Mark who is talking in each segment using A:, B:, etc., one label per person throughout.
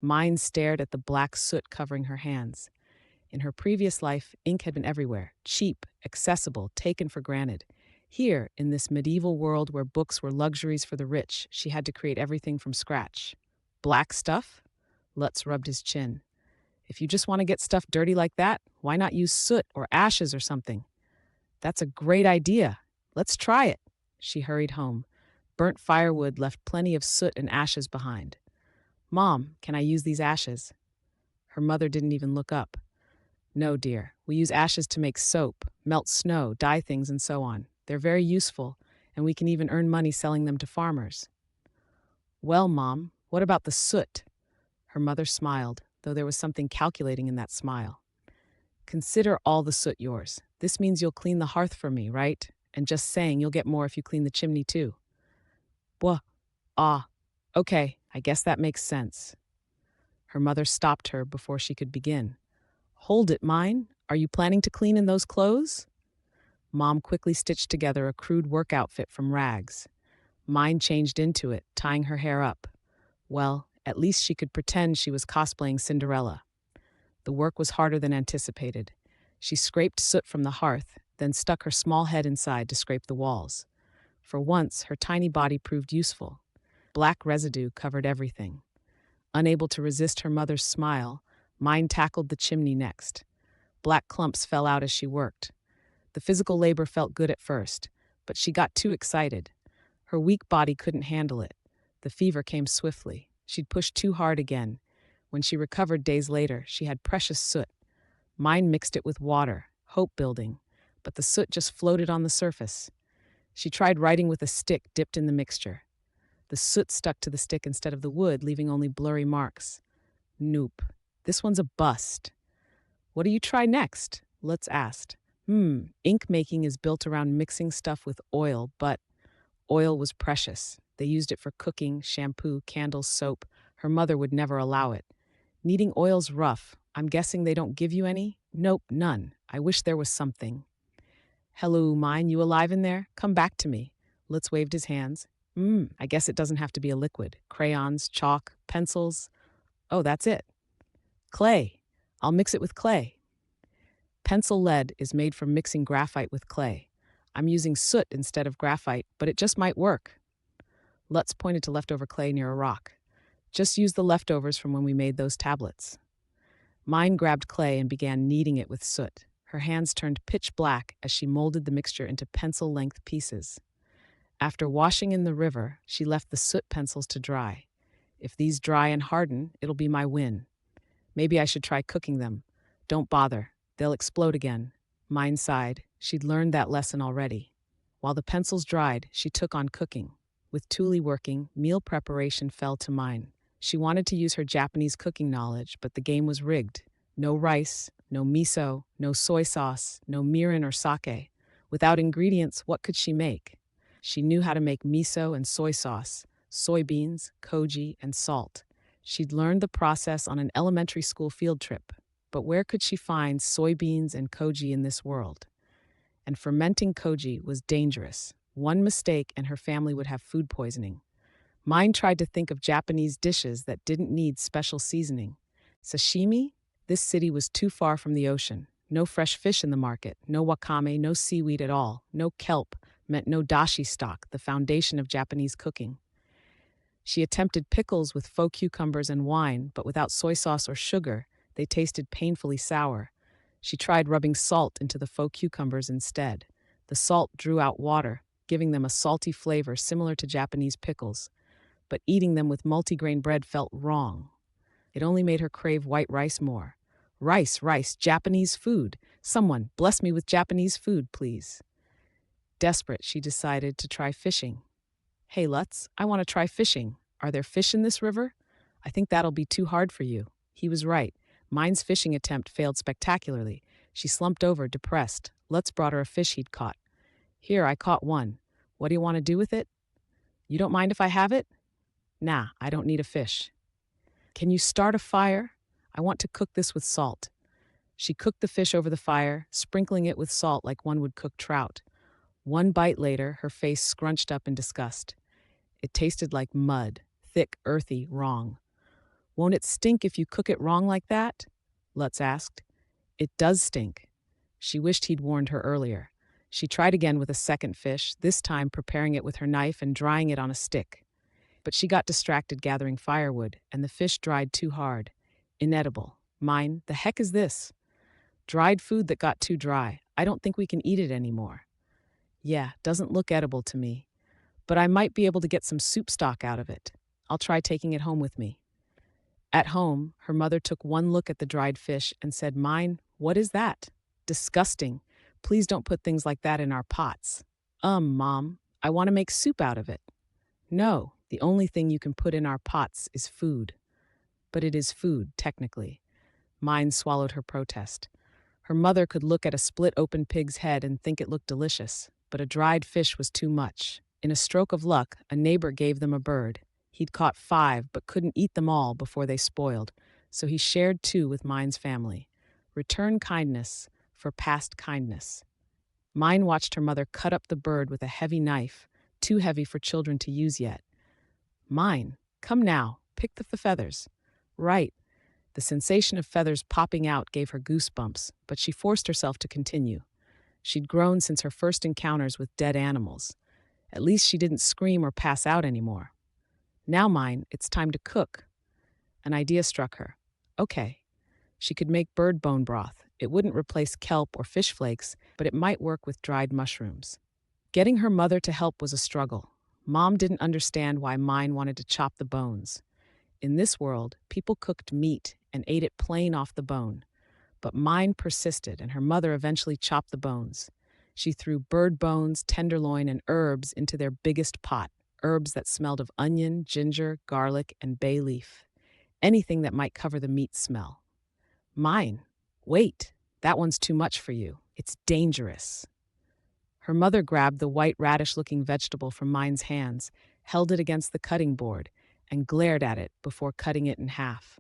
A: Myne stared at the black soot covering her hands. In her previous life, ink had been everywhere, cheap, accessible, taken for granted. Here, in this medieval world where books were luxuries for the rich, she had to create everything from scratch. Black stuff? Lutz rubbed his chin. If you just want to get stuff dirty like that, why not use soot or ashes or something? That's a great idea. Let's try it. She hurried home. Burnt firewood left plenty of soot and ashes behind. Mom, can I use these ashes? Her mother didn't even look up. No, dear. We use ashes to make soap, melt snow, dye things, and so on. They're very useful, and we can even earn money selling them to farmers. Well, Mom, what about the soot? Her mother smiled, though there was something calculating in that smile. Consider all the soot yours. This means you'll clean the hearth for me, right? And just saying you'll get more if you clean the chimney too. Wha? Ah. Okay, I guess that makes sense. Her mother stopped her before she could begin. Hold it, Myne. Are you planning to clean in those clothes? Mom quickly stitched together a crude work outfit from rags. Myne changed into it, tying her hair up. Well, at least she could pretend she was cosplaying Cinderella. The work was harder than anticipated. She scraped soot from the hearth, then stuck her small head inside to scrape the walls. For once, her tiny body proved useful. Black residue covered everything. Unable to resist her mother's smile, Myne tackled the chimney next. Black clumps fell out as she worked. The physical labor felt good at first, but she got too excited. Her weak body couldn't handle it. The fever came swiftly. She'd pushed too hard again. When she recovered days later, she had precious soot. Myne mixed it with water, hope building, but the soot just floated on the surface. She tried writing with a stick dipped in the mixture. The soot stuck to the stick instead of the wood, leaving only blurry marks. Nope. This one's a bust. What do you try next? Lutz asked. Ink making is built around mixing stuff with oil, but oil was precious. They used it for cooking, shampoo, candles, soap. Her mother would never allow it. Needing oil's rough. I'm guessing they don't give you any? Nope, none. I wish there was something. Hello, Myne, you alive in there? Come back to me. Lutz waved his hands. I guess it doesn't have to be a liquid. Crayons, chalk, pencils. Oh, that's it. Clay. I'll mix it with clay. Pencil lead is made from mixing graphite with clay. I'm using soot instead of graphite, but it just might work. Lutz pointed to leftover clay near a rock. Just use the leftovers from when we made those tablets. Myne grabbed clay and began kneading it with soot. Her hands turned pitch black as she molded the mixture into pencil-length pieces. After washing in the river, she left the soot pencils to dry. If these dry and harden, it'll be my win. Maybe I should try cooking them. Don't bother. They'll explode again. Myne sighed. She'd learned that lesson already. While the pencils dried, she took on cooking. With Thule working, meal preparation fell to Myne. She wanted to use her Japanese cooking knowledge, but the game was rigged. No rice, no miso, no soy sauce, no mirin or sake. Without ingredients, what could she make? She knew how to make miso and soy sauce, soybeans, koji, and salt. She'd learned the process on an elementary school field trip. But where could she find soybeans and koji in this world? And fermenting koji was dangerous. One mistake and her family would have food poisoning. Myne tried to think of Japanese dishes that didn't need special seasoning. Sashimi? This city was too far from the ocean. No fresh fish in the market, no wakame, no seaweed at all, no kelp meant no dashi stock, the foundation of Japanese cooking. She attempted pickles with faux cucumbers and wine, but without soy sauce or sugar, they tasted painfully sour. She tried rubbing salt into the faux cucumbers instead. The salt drew out water, giving them a salty flavor similar to Japanese pickles. But eating them with multigrain bread felt wrong. It only made her crave white rice more. Rice, Japanese food. Someone, bless me with Japanese food, please. Desperate, she decided to try fishing. Hey, Lutz, I want to try fishing. Are there fish in this river? I think that'll be too hard for you. He was right. Myne's fishing attempt failed spectacularly. She slumped over, depressed. Lutz brought her a fish he'd caught. Here, I caught one. What do you want to do with it? You don't mind if I have it? Nah, I don't need a fish. Can you start a fire? I want to cook this with salt. She cooked the fish over the fire, sprinkling it with salt like one would cook trout. One bite later, her face scrunched up in disgust. It tasted like mud, thick, earthy, wrong. Won't it stink if you cook it wrong like that? Lutz asked. It does stink. She wished he'd warned her earlier. She tried again with a second fish, this time preparing it with her knife and drying it on a stick. But she got distracted gathering firewood, and the fish dried too hard. Inedible. Mine, the heck is this? Dried food that got too dry. I don't think we can eat it anymore. Yeah, doesn't look edible to me. But I might be able to get some soup stock out of it. I'll try taking it home with me. At home, her mother took one look at the dried fish and said, Mine, what is that? Disgusting. Please don't put things like that in our pots. Mom, I want to make soup out of it. No, the only thing you can put in our pots is food. But it is food, technically. Mine swallowed her protest. Her mother could look at a split-open pig's head and think it looked delicious, but a dried fish was too much. In a stroke of luck, a neighbor gave them a bird. He'd caught 5 but couldn't eat them all before they spoiled, so he shared 2 with Mine's family. Return kindness for past kindness. Mine watched her mother cut up the bird with a heavy knife, too heavy for children to use yet. Mine, come now, pick the feathers. Right. The sensation of feathers popping out gave her goosebumps, but she forced herself to continue. She'd grown since her first encounters with dead animals. At least she didn't scream or pass out anymore. Now, Mine, it's time to cook. An idea struck her. Okay. She could make bird bone broth. It wouldn't replace kelp or fish flakes, but it might work with dried mushrooms. Getting her mother to help was a struggle. Mom didn't understand why Mine wanted to chop the bones. In this world, people cooked meat and ate it plain off the bone. But Mine persisted, and her mother eventually chopped the bones. She threw bird bones, tenderloin, and herbs into their biggest pot, herbs that smelled of onion, ginger, garlic, and bay leaf. Anything that might cover the meat smell. Mine, wait, that one's too much for you. It's dangerous. Her mother grabbed the white radish-looking vegetable from Mine's hands, held it against the cutting board, and glared at it before cutting it in half.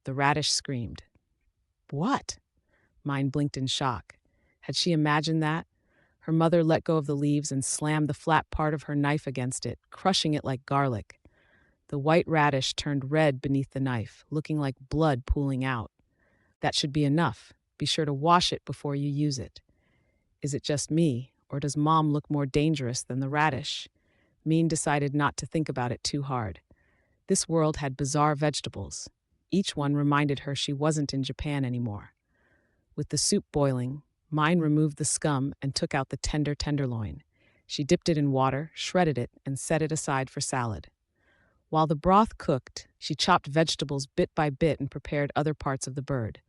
A: The radish screamed. What? Mine blinked in shock. Had she imagined that? Her mother let go of the leaves and slammed the flat part of her knife against it, crushing it like garlic. The white radish turned red beneath the knife, looking like blood pooling out. That should be enough. Be sure to wash it before you use it. Is it just me, or does Mom look more dangerous than the radish? Myne decided not to think about it too hard. This world had bizarre vegetables. Each one reminded her she wasn't in Japan anymore. With the soup boiling, Myne removed the scum and took out the tender tenderloin. She dipped it in water, shredded it, and set it aside for salad. While the broth cooked, she chopped vegetables bit by bit and prepared other parts of the bird.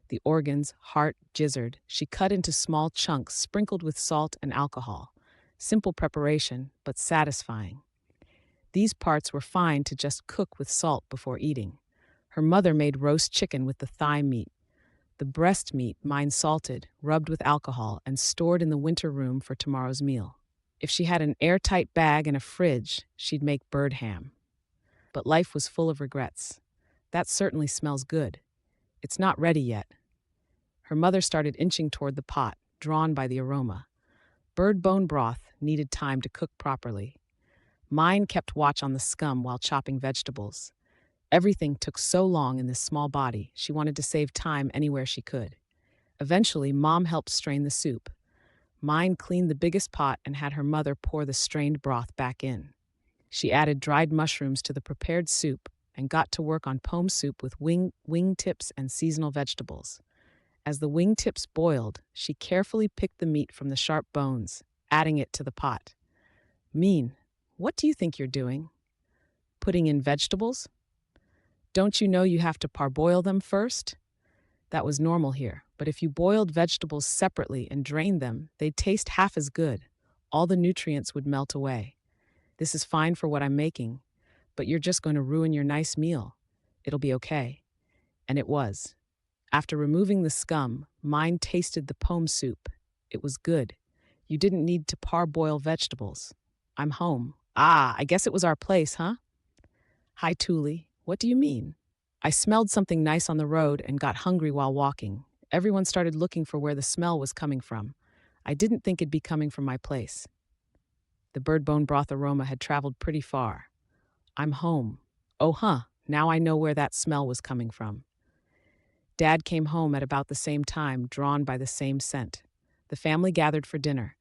A: The organs, heart, gizzard, she cut into small chunks sprinkled with salt and alcohol. Simple preparation, but satisfying. These parts were fine to just cook with salt before eating. Her mother made roast chicken with the thigh meat. The breast meat Myne salted, rubbed with alcohol, and stored in the winter room for tomorrow's meal. If she had an airtight bag and a fridge, she'd make bird ham. But life was full of regrets. That certainly smells good. It's not ready yet. Her mother started inching toward the pot, drawn by the aroma. Bird bone broth needed time to cook properly. Myne kept watch on the scum while chopping vegetables. Everything took so long in this small body, she wanted to save time anywhere she could. Eventually, Mom helped strain the soup. Myne cleaned the biggest pot and had her mother pour the strained broth back in. She added dried mushrooms to the prepared soup and got to work on pome soup with wing tips and seasonal vegetables. As the wing tips boiled, she carefully picked the meat from the sharp bones, adding it to the pot. Myne, what do you think you're doing? Putting in vegetables? Don't you know you have to parboil them first? That was normal here, but if you boiled vegetables separately and drained them, they'd taste half as good. All the nutrients would melt away. This is fine for what I'm making, but you're just going to ruin your nice meal. It'll be okay. And it was. After removing the scum, Myne tasted the pome soup. It was good. You didn't need to parboil vegetables. I'm home. Ah, I guess it was our place, huh? Hi, Thule. What do you mean? I smelled something nice on the road and got hungry while walking. Everyone started looking for where the smell was coming from. I didn't think it'd be coming from my place. The bird bone broth aroma had traveled pretty far. I'm home. Oh, huh. Now I know where that smell was coming from. Dad came home at about the same time, drawn by the same scent. The family gathered for dinner.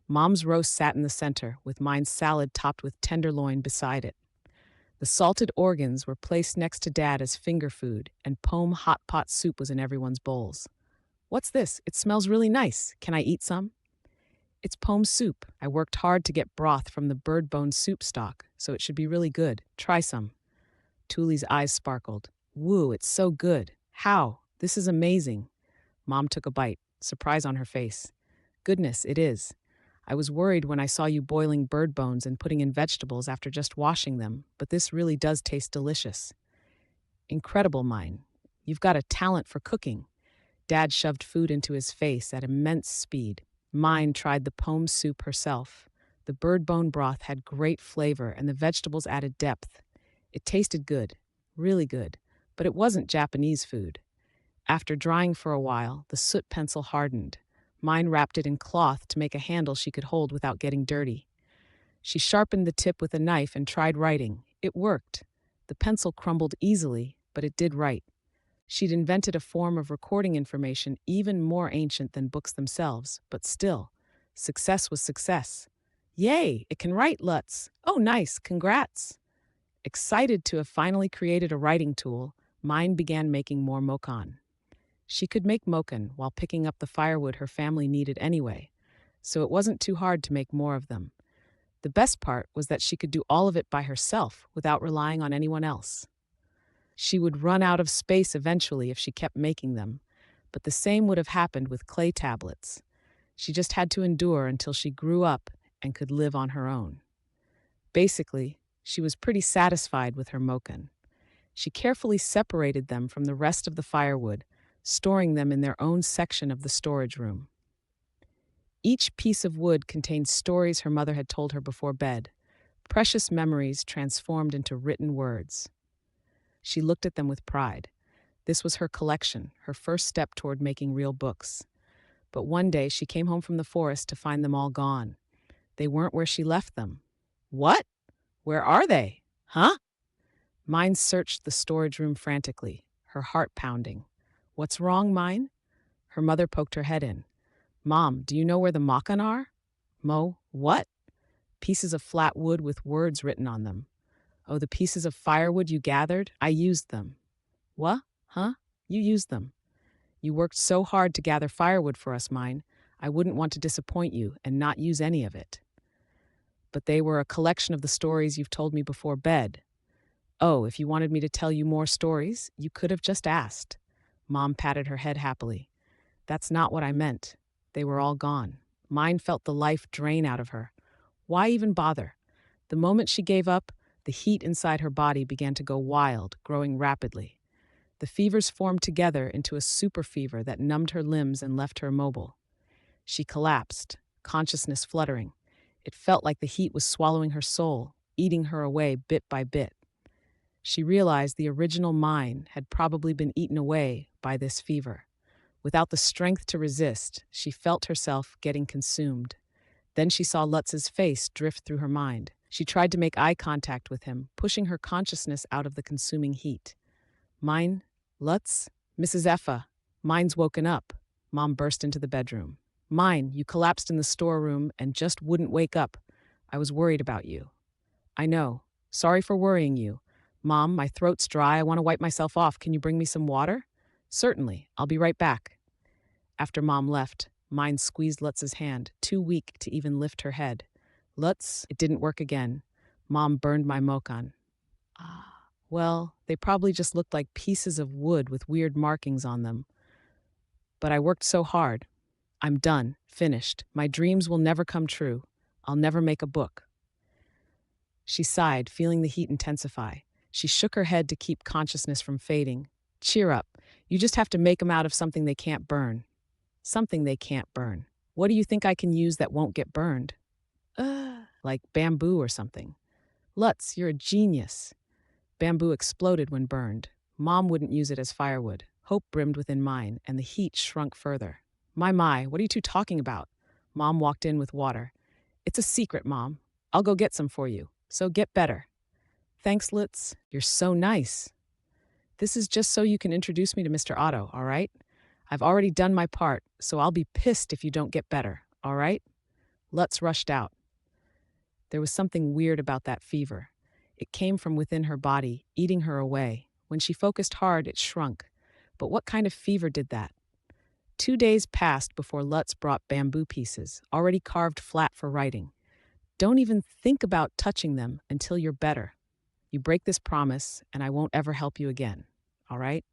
A: Mom's roast sat in the center, with mine's salad topped with tenderloin beside it. The salted organs were placed next to Dad as finger food, and pome hot pot soup was in everyone's bowls. What's this? It smells really nice. Can I eat some? It's pome soup. I worked hard to get broth from the bird bone soup stock, so it should be really good. Try some. Tuli's eyes sparkled. Woo, it's so good. How? This is amazing. Mom took a bite, surprise on her face. Goodness, it is. I was worried when I saw you boiling bird bones and putting in vegetables after just washing them, but this really does taste delicious. Incredible, Myne. You've got a talent for cooking. Dad shoved food into his face at immense speed. Myne tried the pome soup herself. The bird bone broth had great flavor and the vegetables added depth. It tasted good, really good, but it wasn't Japanese food. After drying for a while, the soot pencil hardened. Myne wrapped it in cloth to make a handle she could hold without getting dirty. She sharpened the tip with a knife and tried writing. It worked. The pencil crumbled easily, but it did write. She'd invented a form of recording information even more ancient than books themselves, but still, success was success. Yay, it can write, Lutz. Oh, nice, congrats. Excited to have finally created a writing tool, Myne began making more mokan. She could make mokan while picking up the firewood her family needed anyway, so it wasn't too hard to make more of them. The best part was that she could do all of it by herself without relying on anyone else. She would run out of space eventually if she kept making them, but the same would have happened with clay tablets. She just had to endure until she grew up and could live on her own. Basically, she was pretty satisfied with her mokan. She carefully separated them from the rest of the firewood, storing them in their own section of the storage room. Each piece of wood contained stories her mother had told her before bed, precious memories transformed into written words. She looked at them with pride. This was her collection, her first step toward making real books. But one day she came home from the forest to find them all gone. They weren't where she left them. What? Where are they? Huh? Myne searched the storage room frantically, her heart pounding. What's wrong, Myne? Her mother poked her head in. Mom, do you know where the makan are? What? Pieces of flat wood with words written on them. Oh, the pieces of firewood you gathered? I used them. What? Huh? You used them. You worked so hard to gather firewood for us, Myne. I wouldn't want to disappoint you and not use any of it. But they were a collection of the stories you've told me before bed. Oh, if you wanted me to tell you more stories, you could have just asked. Mom patted her head happily. That's not what I meant. They were all gone. Myne felt the life drain out of her. Why even bother? The moment she gave up, the heat inside her body began to go wild, growing rapidly. The fevers formed together into a super fever that numbed her limbs and left her immobile. She collapsed, consciousness fluttering. It felt like the heat was swallowing her soul, eating her away bit by bit. She realized the original Myne had probably been eaten away by this fever. Without the strength to resist, she felt herself getting consumed. Then she saw Lutz's face drift through her mind. She tried to make eye contact with him, pushing her consciousness out of the consuming heat. Myne? Lutz? Mrs. Effa. Myne's woken up. Mom burst into the bedroom. Myne, you collapsed in the storeroom and just wouldn't wake up. I was worried about you. I know. Sorry for worrying you. Mom, my throat's dry. I want to wipe myself off. Can you bring me some water? Certainly. I'll be right back. After Mom left, Myne squeezed Lutz's hand, too weak to even lift her head. Lutz, it didn't work again. Mom burned my mokan. Well, they probably just looked like pieces of wood with weird markings on them. But I worked so hard. I'm done, finished. My dreams will never come true. I'll never make a book. She sighed, feeling the heat intensify. She shook her head to keep consciousness from fading. Cheer up. You just have to make them out of something they can't burn. Something they can't burn. What do you think I can use that won't get burned? Like bamboo or something. Lutz, you're a genius. Bamboo exploded when burned. Mom wouldn't use it as firewood. Hope brimmed within Myne, and the heat shrunk further. My, what are you two talking about? Mom walked in with water. It's a secret, Mom. I'll go get some for you, so get better. Thanks, Lutz. You're so nice. This is just so you can introduce me to Mr. Otto, all right? I've already done my part, so I'll be pissed if you don't get better, all right? Lutz rushed out. There was something weird about that fever. It came from within her body, eating her away. When she focused hard, it shrunk. But what kind of fever did that? 2 days passed before Lutz brought bamboo pieces, already carved flat for writing. Don't even think about touching them until you're better. You break this promise, and I won't ever help you again. All right?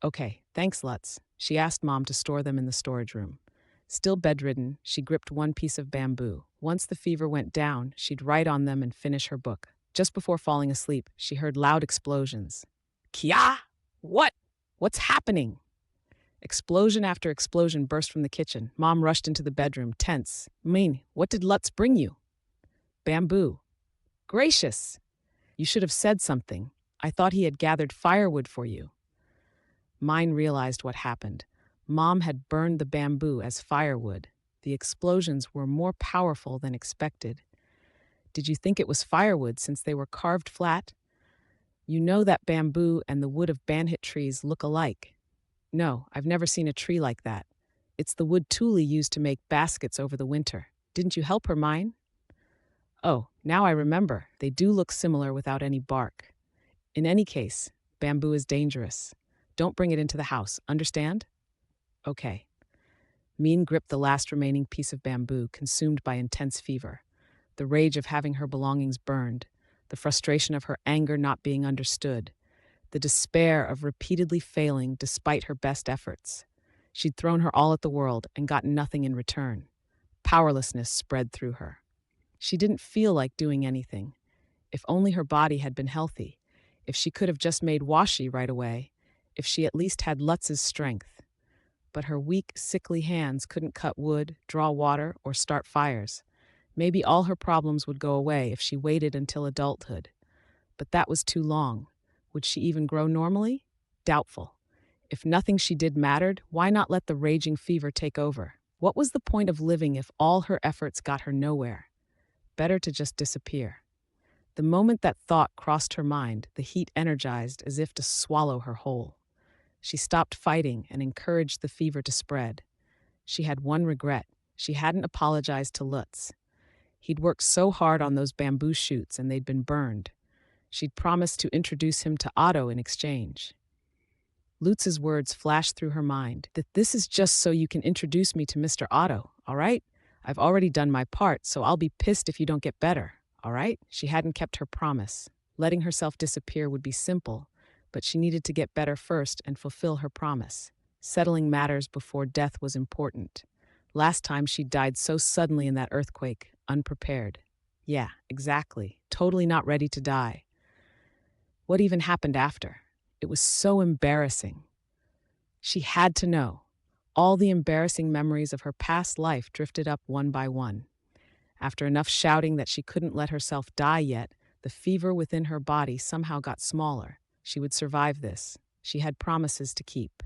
A: Okay, thanks, Lutz. She asked Mom to store them in the storage room. Still bedridden, she gripped one piece of bamboo. Once the fever went down, she'd write on them and finish her book. Just before falling asleep, she heard loud explosions. Kia! What? What's happening? Explosion after explosion burst from the kitchen. Mom rushed into the bedroom, tense. Myne, what did Lutz bring you? Bamboo. Gracious! You should have said something. I thought he had gathered firewood for you. Myne realized what happened. Mom had burned the bamboo as firewood. The explosions were more powerful than expected. Did you think it was firewood since they were carved flat? You know that bamboo and the wood of banhit trees look alike. No, I've never seen a tree like that. It's the wood Thule used to make baskets over the winter. Didn't you help her, Myne? Oh, now I remember. They do look similar without any bark. In any case, bamboo is dangerous. Don't bring it into the house, understand? Okay. Myne gripped the last remaining piece of bamboo, consumed by intense fever. The rage of having her belongings burned, the frustration of her anger not being understood, the despair of repeatedly failing despite her best efforts. She'd thrown her all at the world and gotten nothing in return. Powerlessness spread through her. She didn't feel like doing anything. If only her body had been healthy. If she could have just made washi right away. If she at least had Lutz's strength. But her weak, sickly hands couldn't cut wood, draw water, or start fires. Maybe all her problems would go away if she waited until adulthood. But that was too long. Would she even grow normally? Doubtful. If nothing she did mattered, why not let the raging fever take over? What was the point of living if all her efforts got her nowhere? Better to just disappear. The moment that thought crossed her mind, the heat energized as if to swallow her whole. She stopped fighting and encouraged the fever to spread. She had one regret. She hadn't apologized to Lutz. He'd worked so hard on those bamboo shoots and they'd been burned. She'd promised to introduce him to Otto in exchange. Lutz's words flashed through her mind, that this is just so you can introduce me to Mr. Otto, all right? I've already done my part, so I'll be pissed if you don't get better, all right? She hadn't kept her promise. Letting herself disappear would be simple, but she needed to get better first and fulfill her promise. Settling matters before death was important. Last time she died so suddenly in that earthquake, unprepared. Yeah, exactly. Totally not ready to die. What even happened after? It was so embarrassing. She had to know. All the embarrassing memories of her past life drifted up one by one. After enough shouting that she couldn't let herself die yet, the fever within her body somehow got smaller. She would survive this. She had promises to keep.